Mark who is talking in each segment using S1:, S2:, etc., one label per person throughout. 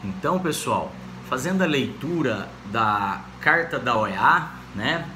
S1: Então, pessoal, fazendo a leitura da Carta da OEA, né,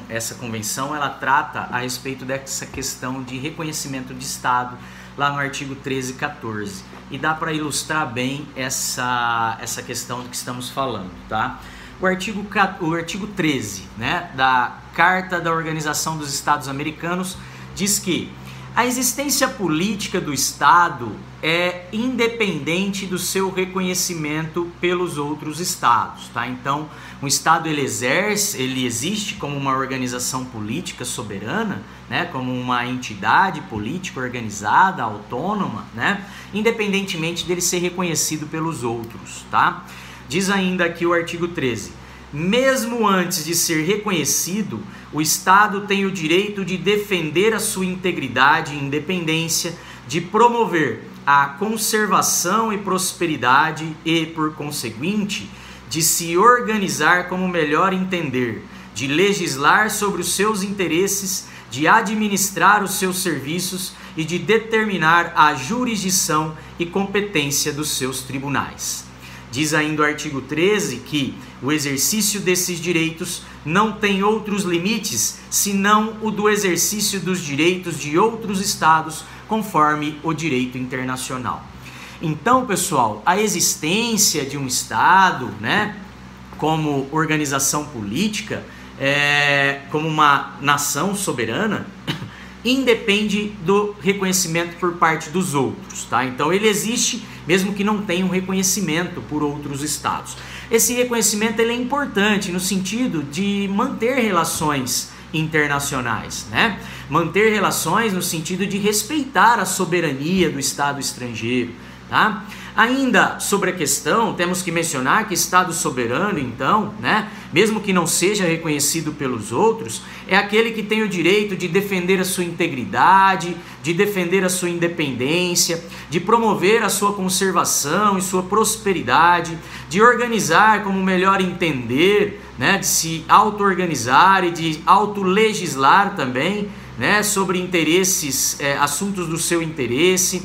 S1: essa convenção ela trata a respeito dessa questão de reconhecimento de Estado lá no artigo 13 e 14. E dá para ilustrar bem essa questão do que estamos falando, tá? O artigo 13, né, da Carta da Organização dos Estados Americanos diz que a existência política do Estado é independente do seu reconhecimento pelos outros Estados, tá? Então, o Estado ele existe como uma organização política soberana, né? Como uma entidade política organizada, autônoma, né? Independentemente dele ser reconhecido pelos outros, tá? Diz ainda aqui o artigo 13. Mesmo antes de ser reconhecido, o Estado tem o direito de defender a sua integridade e independência, de promover a conservação e prosperidade e, por conseguinte, de se organizar como melhor entender, de legislar sobre os seus interesses, de administrar os seus serviços e de determinar a jurisdição e competência dos seus tribunais. Diz ainda o artigo 13 que o exercício desses direitos não tem outros limites senão o do exercício dos direitos de outros estados conforme o direito internacional. Então, pessoal, a existência de um estado, né, como organização política, como uma nação soberana, independe do reconhecimento por parte dos outros, tá? Então ele existe mesmo que não tenha um reconhecimento por outros estados. Esse reconhecimento ele é importante no sentido de manter relações internacionais, né? Manter relações no sentido de respeitar a soberania do estado estrangeiro, tá? Ainda sobre a questão, temos que mencionar que Estado soberano, então, né, mesmo que não seja reconhecido pelos outros, é aquele que tem o direito de defender a sua integridade, de defender a sua independência, de promover a sua conservação e sua prosperidade, de organizar como melhor entender, né, de se auto-organizar e de auto-legislar também, né, sobre interesses, assuntos do seu interesse,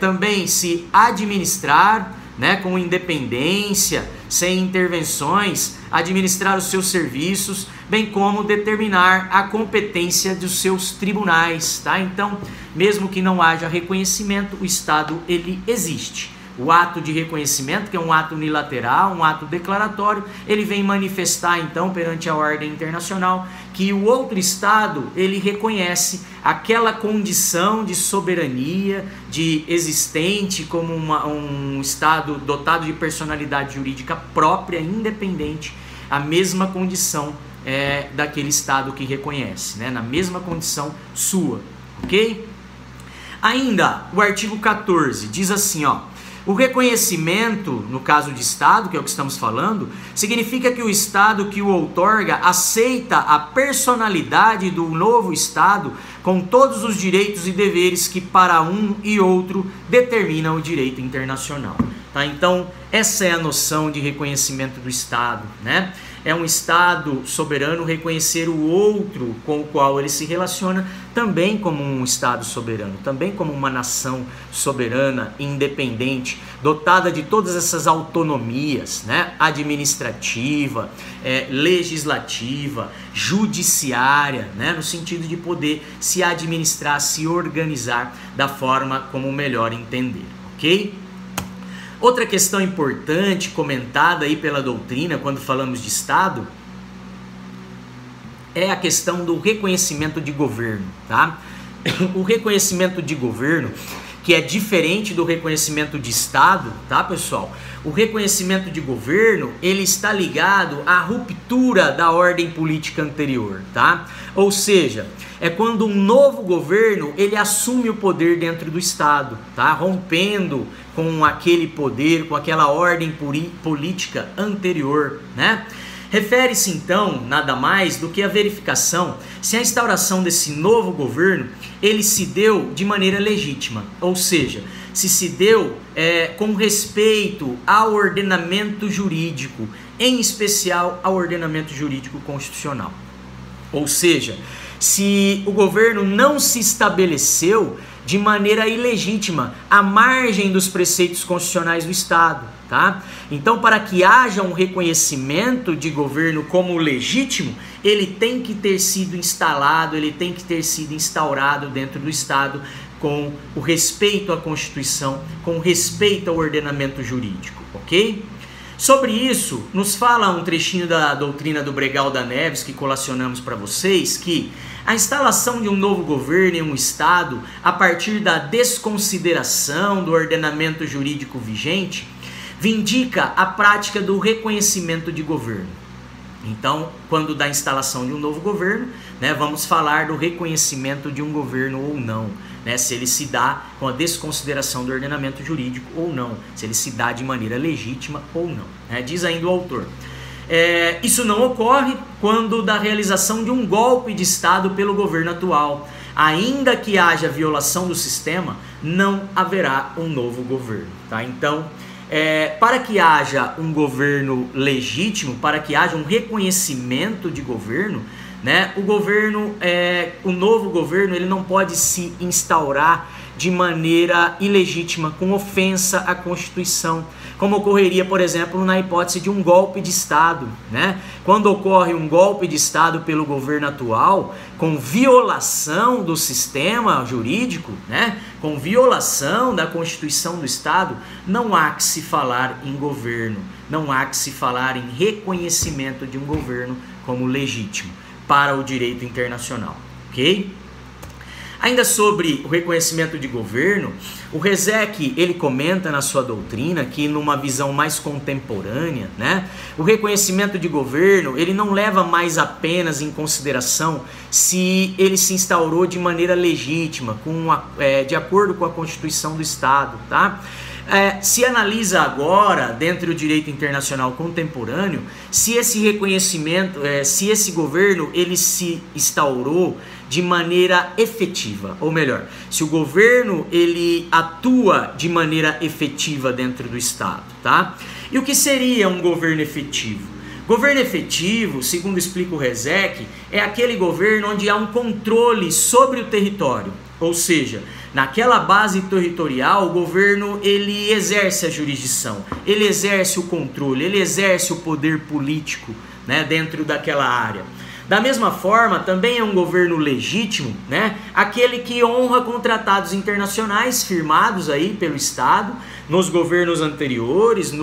S1: também se administrar, né, com independência, sem intervenções, administrar os seus serviços, bem como determinar a competência dos seus tribunais, tá? Então, mesmo que não haja reconhecimento, o Estado ele existe. O ato de reconhecimento, que é um ato unilateral, um ato declaratório, ele vem manifestar então perante a ordem internacional que o outro Estado ele reconhece aquela condição de soberania, de existente como um Estado dotado de personalidade jurídica própria, independente, a mesma condição daquele Estado que reconhece, né? Na mesma condição sua, ok? Ainda o artigo 14 diz assim, ó: o reconhecimento, no caso de Estado, que é o que estamos falando, significa que o Estado que o outorga aceita a personalidade do novo Estado com todos os direitos e deveres que para um e outro determinam o direito internacional. Tá? Então, essa é a noção de reconhecimento do Estado, né? É um Estado soberano reconhecer o outro com o qual ele se relaciona também como um Estado soberano, também como uma nação soberana, independente, dotada de todas essas autonomias, né? Administrativa, legislativa, judiciária, né? No sentido de poder se administrar, se organizar da forma como melhor entender, ok? Outra questão importante comentada aí pela doutrina quando falamos de Estado é a questão do reconhecimento de governo, tá? O reconhecimento de governo, que é diferente do reconhecimento de Estado, tá, pessoal? O reconhecimento de governo, ele está ligado à ruptura da ordem política anterior, tá? Ou seja, é quando um novo governo, ele assume o poder dentro do Estado, tá? Rompendo com aquele poder, com aquela ordem política anterior, né? Refere-se então, nada mais do que a verificação se a instauração desse novo governo, ele se deu de maneira legítima, ou seja, se deu com respeito ao ordenamento jurídico, em especial ao ordenamento jurídico constitucional. Ou seja, se o governo não se estabeleceu de maneira ilegítima, à margem dos preceitos constitucionais do Estado, tá? Então, para que haja um reconhecimento de governo como legítimo, ele tem que ter sido instalado, ele tem que ter sido instaurado dentro do Estado com o respeito à Constituição, com o respeito ao ordenamento jurídico, ok? Sobre isso, nos fala um trechinho da doutrina do Bregal da Neves, que colacionamos para vocês, que a instalação de um novo governo em um Estado, a partir da desconsideração do ordenamento jurídico vigente, vindica a prática do reconhecimento de governo. Então, quando da instalação de um novo governo, né, vamos falar do reconhecimento de um governo ou não, né, se ele se dá com a desconsideração do ordenamento jurídico ou não, se ele se dá de maneira legítima ou não, né? Diz ainda o autor. Isso não ocorre quando da realização de um golpe de Estado pelo governo atual. Ainda que haja violação do sistema, não haverá um novo governo, tá? Então, para que haja um governo legítimo, para que haja um reconhecimento de governo, né, o novo governo, ele não pode se instaurar de maneira ilegítima, com ofensa à Constituição, como ocorreria, por exemplo, na hipótese de um golpe de Estado, né? Quando ocorre um golpe de Estado pelo governo atual, com violação do sistema jurídico, né? Com violação da Constituição do Estado, não há que se falar em governo, não há que se falar em reconhecimento de um governo como legítimo para o direito internacional, ok? Ainda sobre o reconhecimento de governo, o Rezec, ele comenta na sua doutrina que numa visão mais contemporânea, né, o reconhecimento de governo, ele não leva mais apenas em consideração se ele se instaurou de maneira legítima, de acordo com a Constituição do Estado, tá? Se analisa agora, dentro do direito internacional contemporâneo, se esse reconhecimento, se esse governo, ele se instaurou de maneira efetiva, ou melhor, se o governo ele atua de maneira efetiva dentro do Estado, tá? E o que seria um governo efetivo? Governo efetivo, segundo explica o Rezec, é aquele governo onde há um controle sobre o território, ou seja, naquela base territorial, o governo ele exerce a jurisdição, ele exerce o controle, ele exerce o poder político, né, dentro daquela área. Da mesma forma, também é um governo legítimo, né, aquele que honra com tratados internacionais firmados aí pelo Estado, nos governos anteriores,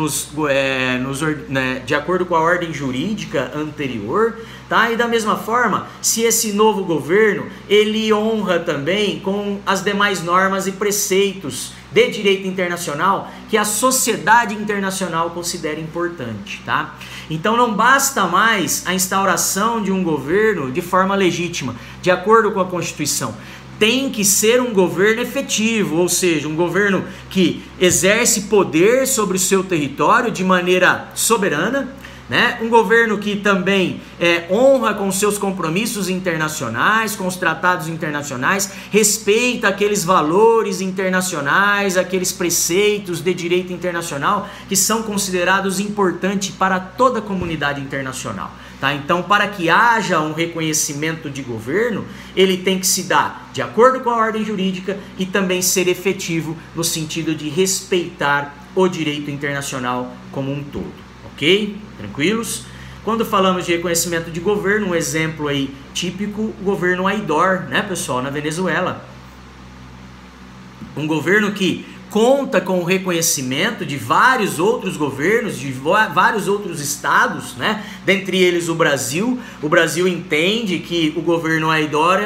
S1: de acordo com a ordem jurídica anterior, tá? E da mesma forma, se esse novo governo, ele honra também com as demais normas e preceitos de direito internacional que a sociedade internacional considera importante, tá? Então não basta mais a instauração de um governo de forma legítima, de acordo com a Constituição. Tem que ser um governo efetivo, ou seja, um governo que exerce poder sobre o seu território de maneira soberana, né? Um governo que também honra com seus compromissos internacionais, com os tratados internacionais, respeita aqueles valores internacionais, aqueles preceitos de direito internacional que são considerados importantes para toda a comunidade internacional. Tá? Então, para que haja um reconhecimento de governo, ele tem que se dar de acordo com a ordem jurídica e também ser efetivo no sentido de respeitar o direito internacional como um todo. Ok? Tranquilos? Quando falamos de reconhecimento de governo, um exemplo aí típico, o governo Aidor, né, pessoal, na Venezuela. Um governo que conta com o reconhecimento de vários outros governos, de vários outros estados, né? Dentre eles o Brasil. O Brasil entende que o governo Aidor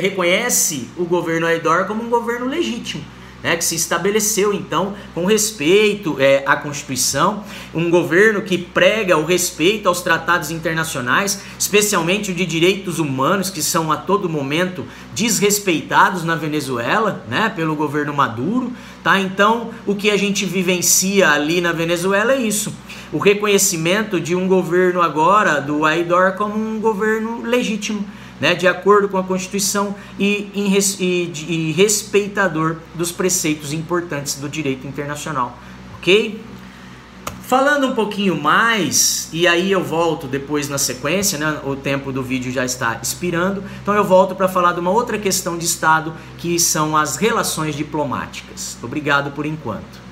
S1: reconhece o governo Aidor como um governo legítimo, né, que se estabeleceu então com respeito à Constituição, um governo que prega o respeito aos tratados internacionais, especialmente o de direitos humanos, que são a todo momento desrespeitados na Venezuela, né, pelo governo Maduro, tá? Então, o que a gente vivencia ali na Venezuela é isso, o reconhecimento de um governo agora, do Aidor, como um governo legítimo, né, de acordo com a Constituição e respeitador dos preceitos importantes do direito internacional, ok? Falando um pouquinho mais, e aí eu volto depois na sequência, né? O tempo do vídeo já está expirando, então eu volto para falar de uma outra questão de Estado, que são as relações diplomáticas. Obrigado por enquanto.